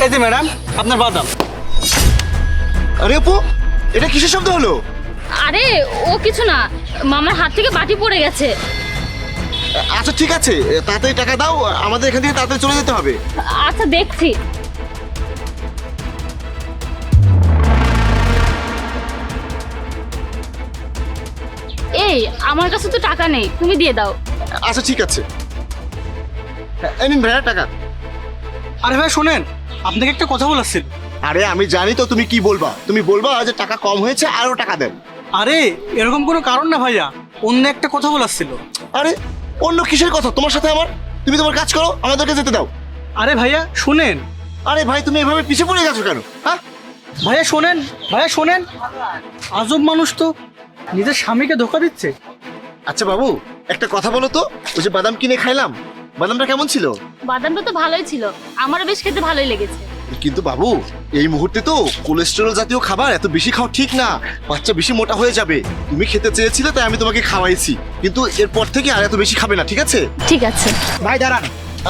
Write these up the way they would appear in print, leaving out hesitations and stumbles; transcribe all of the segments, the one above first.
এই যে ম্যাডাম আপনার বাদাম। আরে আপু, এটা কিসের শব্দ হলো? আরে ও কিছু না, মামার হাত থেকে বাটি পড়ে গেছে। আচ্ছা ঠিক আছে, তাড়াতাড়ি টাকা দাও, আমাদের এখান থেকে তাড়াতাড়ি চলে যেতে হবে। আচ্ছা দেখছি। এই আমার কাছে তো টাকা নেই, তুমি দিয়ে দাও। আচ্ছা ঠিক আছে, এই নিন ভাইয়া টাকা। আরে ভাই শোনেন, আপনাকে একটা কথা বলার ছিল। আরে আমি জানি তো তুমি কি বলবা, তুমি বলবা যে টাকা কম হয়েছে আরো টাকা দেন। আরে এরকম কোনো কারণ না ভাইয়া, অন্য একটা কথা বলার ছিল। আরে অন্য কিসের কথা তোমার সাথে আমার? তুমি তোমার কাজ করো, আমাদেরকে যেতে দাও। আরে ভাইয়া শুনেন। আরে ভাই তুমি এভাবে পিছিয়ে পড়ে গেছো কেন? হ্যাঁ ভাইয়া শোনেন, ভাইয়া শোনেন, আজব মানুষ তো, নিজের স্বামীকে ধোকা দিচ্ছে। আচ্ছা বাবু, একটা কথা বলো তো, ওই যে বাদাম কিনে খাইলাম, বাদামটা কেমন ছিল? বাদামটা তো ভালোই ছিল, আমারও বেশ খেতে ভালোই লেগেছে। কিন্তু বাবু এই মুহূর্তে তো কোলেস্টেরল জাতীয় খাবার এত বেশি খাওয়া ঠিক না, বাচ্চা বেশি মোটা হয়ে যাবে। তুমি খেতে চেয়েছিলে তাই আমি তোমাকে খাওয়াইছি, কিন্তু এরপর থেকে আর এত বেশি খাবে না, ঠিক আছে? ঠিক আছে। ভাই দাঁড়ান।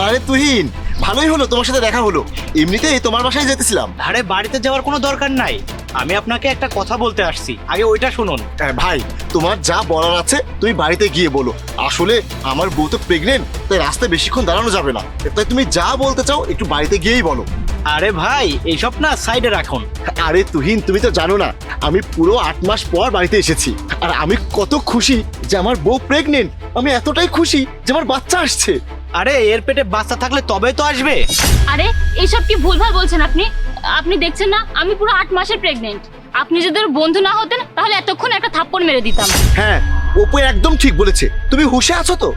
আরে তুহিন, ভালোই হলো তোমার সাথে দেখা হলো, এমনিতেই তোমার বাসায় যেতেছিলাম। আরে বাড়িতে যাওয়ার কোনো দরকার নাই, আমি আপনাকে একটা কথা বলতে আসছি, আগে ওইটা শুনুন। ভাই তোমার যা বলার আছে তুমি বাড়িতে গিয়ে বলো। আসলে আমার বউ তো প্রেগনেন্ট, তাই রাস্তায় বেশিক্ষণ দাঁড়ানো যাবে না, তাই তুমি যা বলতে চাও একটু বাড়িতে গিয়েই বলো। আরে ভাই এইসব না সাইডে রাখুন। আরে তুহিন, তুমি তো জানো না আমি পুরো 8 মাস পর বাড়িতে এসেছি, আর আমি কত খুশি যে আমার বউ প্রেগনেন্ট। আমি এতটাই খুশি যে আমার বাচ্চা আসছে। আরে এর পেটে বাচ্চা থাকলে তবেই তো আসবে। আরে এইসব কি ভুলভাল বলছেন আপনি? আপনি দেখছেন না আমি পুরো 8 মাসের প্রেগনেন্ট। আপনি যদি ওর বন্ধু না হতেন তাহলে এতক্ষণ একটা থাপ্পড় মেরে দিতাম। হ্যাঁ, অপু একদম ঠিক বলেছে, তুমি হুঁশে আছো তো?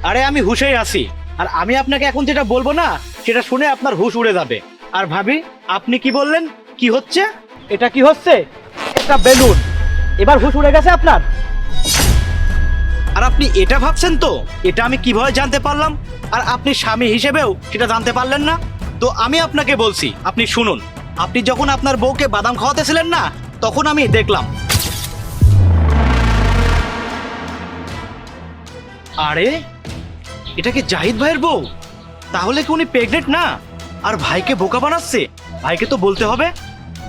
আরে আমি হুঁশেই আছি, আর আমি আপনাকে এখন যেটা বলবো না সেটা শুনে আপনার হুঁশ উড়ে যাবে। আর ভাবি আপনি কি বললেন? কি হচ্ছে এটা? কি হচ্ছে? এটা বেলুন। এবার হুঁশ উড়ে গেছে আপনার? আর আপনি এটা ভাবছেন তো এটা আমি কিভাবে জানতে পারলাম, আর আপনি স্বামী হিসেবেও সেটা জানতে পারলেন না? তো আমি আপনাকে বলছি, আপনি শুনুন। আপনি যখন আপনার বউকে বাদাম খাওয়াতেছিলেন না, তখন আমি দেখলাম। আরে এটা কি জাহিদ ভাইয়ের বউ? তাহলে কি উনি প্রেগনেন্ট না আর ভাইকে বোকা বানাচ্ছে? ভাইকে তো বলতে হবে।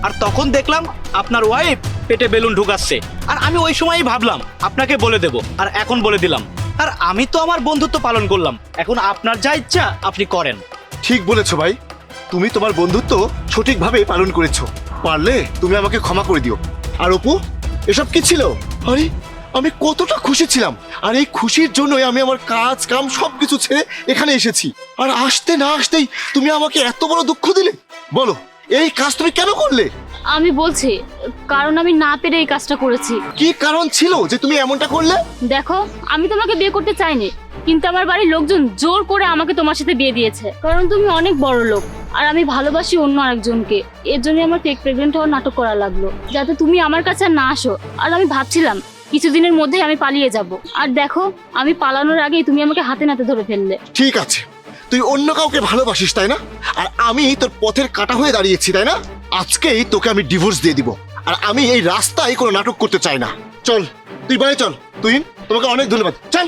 আর তখন দেখলাম আপনার ওয়াইফ পেটে বেলুন ঢুকাচ্ছে, আর আমি ওই সময়ই ভাবলাম আপনাকে বলে দেব, আর এখন বলে দিলাম। আর আমি তো আমার বন্ধুত্ব পালন করলাম, এখন আপনার যা ইচ্ছা আপনি করেন। ঠিক বলেছো ভাই, তুমি তোমার বন্ধুত্ব সঠিকভাবে পালন করেছো, পারলে তুমি আমাকে ক্ষমা করে দিও। আর অপু, এসব কি ছিল? আরে আমি কতটা খুশি ছিলাম, আর এই খুশির জন্যই আমি আমার কাজ কাম সবকিছু ছেড়ে এখানে এসেছি। আর আসতে না আসতেই তুমি আমাকে এত বড় দুঃখ দিলে। বলো এই কাজ তুমি কেন করলে? আমি বলছি কারণ আমি না পেরে এই কাজটা করেছি। কি কারণ ছিল যে তুমি এমনটা করলে? দেখো আমি তোমাকে বিয়ে করতে চাইনি, কিন্তু আমার বাড়ির লোকজন জোর করে আমাকে তোমার সাথে বিয়ে দিয়েছে, কারণ তুমি অনেক বড় লোক আর আমি ভালোবাসি অন্য আরেকজনকে। এর জন্য আমার প্রেগনেন্ট হওয়ার নাটক করা লাগলো, যাতে তুমি আমার কাছে আর না আসো। আর আমি ভাবছিলাম কিছুদিনের মধ্যেই আমি পালিয়ে যাব, আর দেখো আমি পালানোর আগেই তুমি আমাকে হাতে নাতে ধরে ফেললে। ঠিক আছে, তুই অন্য কাউকে ভালোবাসিস তাই না, আর আমি তোর পথের কাঁটা হয়ে দাঁড়িয়েছি তাই না? আজকেই তোকে আমি ডিভোর্স দিয়ে দিব, আর আমি এই রাস্তায় কোনো নাটক করতে চাই না। চল তুই বাড়ি চল। তুই, তোমাকে অনেক ধন্যবাদ, চল।